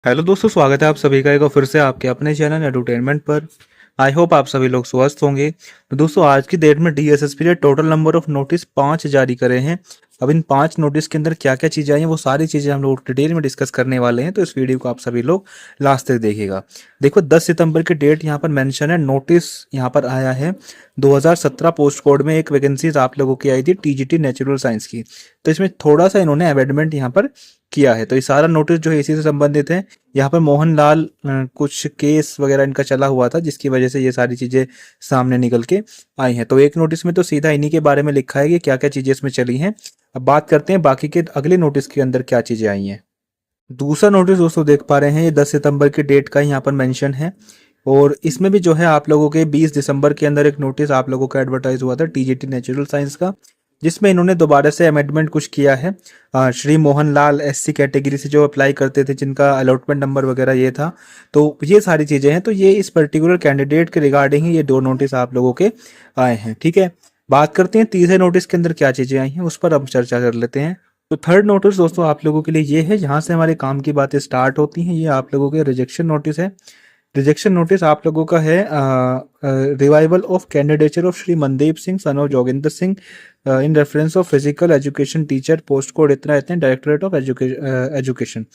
Hello दोस्तों, स्वागत है आप सभी का एक बार फिर से आपके अपने चैनल एडुटेनमेंट पर। आई होप आप सभी लोग स्वस्थ होंगे। तो दोस्तों, आज की डेट में डीएसएसपी ने टोटल नंबर ऑफ नोटिस 5 जारी करे हैं। अब इन 5 नोटिस के अंदर क्या क्या चीज़ें आई हैं वो सारी चीज़ें हम लोग डिटेल में डिस्कस करने वाले हैं, तो इस वीडियो को आप सभी लोग लास्ट तक देखिएगा। देखो, 10 सितंबर की डेट यहाँ पर मेंशन है। नोटिस यहाँ पर आया है 2017 पोस्ट कोड में एक वैकेंसीज आप लोगों की आई थी टीजीटी नेचुरल साइंस की। तो इसमें थोड़ा सा इन्होंने अमेंडमेंट यहाँ पर किया है। तो ये सारा नोटिस जो है इसी से संबंधित है। यहाँ पर मोहनलाल कुछ केस वगैरह इनका चला हुआ था, जिसकी वजह से ये सारी चीज़ें सामने निकल के आई हैं। तो एक नोटिस में तो सीधा इन्हीं के बारे में लिखा है कि क्या क्या चीज़ें इसमें चली हैं। अब बात करते हैं बाकी के अगले नोटिस के अंदर क्या चीज़ें आई हैं। दूसरा नोटिस दोस्तों देख पा रहे हैं, ये 10 सितंबर की डेट का यहाँ पर मेंशन है। और इसमें भी जो है आप लोगों के 20 दिसंबर के अंदर एक नोटिस आप लोगों का एडवर्टाइज हुआ था टीजीटी नेचुरल साइंस का, जिसमें इन्होंने दोबारा से अमेंडमेंट कुछ किया है। श्री मोहनलाल एससी कैटेगरी से जो अप्लाई करते थे, जिनका अलॉटमेंट नंबर वगैरह ये था, तो ये सारी चीज़ें हैं। तो ये इस पर्टिकुलर कैंडिडेट के रिगार्डिंग ही ये 2 नोटिस आप लोगों के आए हैं। ठीक है, बात करते हैं तीसरे नोटिस के अंदर क्या चीज़ें आई हैं, उस पर अब चर्चा कर लेते हैं। तो थर्ड नोटिस दोस्तों आप लोगों के लिए ये है, यहाँ से हमारे काम की बातें स्टार्ट होती हैं। ये आप लोगों के रिजेक्शन नोटिस है। रिजेक्शन नोटिस आप लोगों का है revival of candidature of Shri Mandeep Singh son of Joginder Singh in reference of physical education teacher, post code इतना इतने, डायरेक्टोरेट ऑफ एजुकेशन।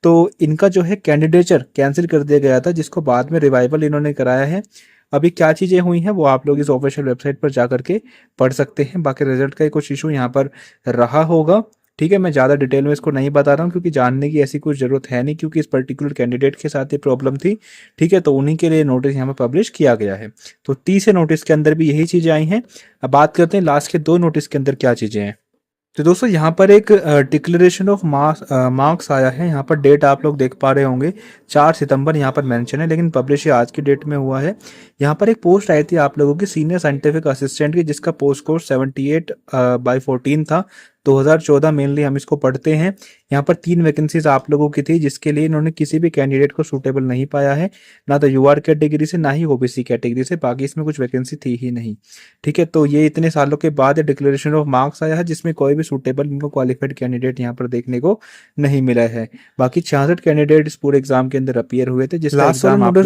तो इनका जो है कैंडिडेचर कैंसिल कर दिया गया था, जिसको बाद में रिवाइवल इन्होंने कराया है। अभी क्या चीज़ें हुई हैं वो आप लोग इस ऑफिशियल वेबसाइट पर जा करके पढ़ सकते हैं। बाकी रिजल्ट का कुछ इशू यहाँ पर रहा होगा। ठीक है, मैं ज़्यादा डिटेल में इसको नहीं बता रहा हूँ, क्योंकि जानने की ऐसी कुछ ज़रूरत है नहीं, क्योंकि इस पर्टिकुलर कैंडिडेट के साथ ये प्रॉब्लम थी। ठीक है, तो उन्हीं के लिए नोटिस यहाँ पर पब्लिश किया गया है। तो तीसरे नोटिस के अंदर भी यही चीज़ें आई हैं। अब बात करते हैं लास्ट के 2 नोटिस के अंदर क्या चीज़ें हैं। तो दोस्तों, यहाँ पर एक डिक्लेरेशन ऑफ मार्क्स आया है। यहाँ पर डेट आप लोग देख पा रहे होंगे, 4 सितंबर यहाँ पर मेंशन है, लेकिन पब्लिश ये आज की डेट में हुआ है। यहाँ पर एक पोस्ट आई थी आप लोगों की सीनियर साइंटिफिक असिस्टेंट की, जिसका पोस्ट कोड 78/14 था। 2014 मेनली हम इसको पढ़ते हैं। यहाँ पर 3 वैकेंसीज आप लोगों की थी, जिसके लिए इन्होंने किसी भी कैंडिडेट को सूटेबल नहीं पाया है, ना तो यूआर कैटेगरी से ना ही ओबीसी कैटेगरी से। बाकी इसमें कुछ वैकेंसी थी ही नहीं। ठीक है, तो ये इतने सालों के बाद डिक्लेरेशन ऑफ मार्क्स आया है, जिसमें कोई भी सूटेबल इनको क्वालिफाइड कैंडिडेट यहाँ पर देखने को नहीं मिला है। बाकी 66 कैंडिडेट इस पूरे एग्जाम के अंदर अपीयर हुए थे, जिसका एग्जाम आप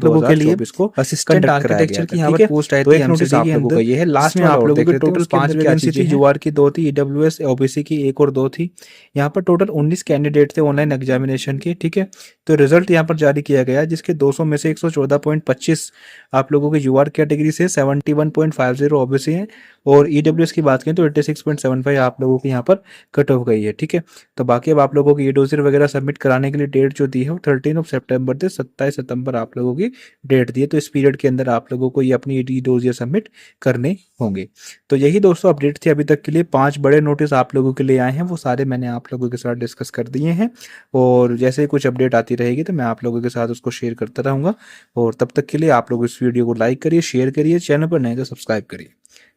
लोगों के लिए असिस्टेंट आर्किटेक्चर की यहाँ पर पोस्ट आई थी। एक नोटिस आप लोगों का ये है। लास्ट में आप लोगों की टोटल 5 वैकेंसी थी। यूआर की 2 थी, ईडब्ल्यूएस ओबीसी की 1 और 2 थी। यहाँ पर टोटल 19 कैंडिडेट थे ऑनलाइन एग्जामिनेशन के। ठीक है, तो रिजल्ट यहाँ पर जारी किया गया, जिसके 200 में से 114.25 आप लोगों के यूआर कैटेगरी से, 71.50 ओबीसी है, और ईडब्ल्यूएस की बात करें तो 86.75 आप लोगों की यहाँ पर कट ऑफ गई है। ठीक है, तो बाकी अब आप लोगों की ईडोजर वगैरह सबमिट कराने के लिए डेट जो दी है वो 13 सितंबर से 27 सितंबर आप लोगों की डेट दी है। तो इस पीरियड के अंदर आप लोगों को ये अपनी ईडोजर सबमिट करने होंगे। तो यही दोस्तों अपडेट थी अभी तक के लिए। 5 बड़े नोटिस आप लोगों के लिए आए हैं, वो सारे मैंने आप लोगों के साथ डिस्कस कर दिए हैं। और जैसे ही कुछ अपडेट आती रहेगी तो मैं आप लोगों के साथ उसको शेयर करता रहूँगा। और तब तक के लिए आप लोग इस वीडियो को लाइक करिए, शेयर करिए, चैनल पर नए तो सब्सक्राइब करिए।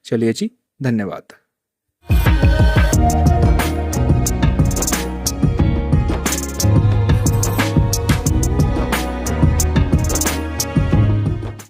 चलिए जी, धन्यवाद।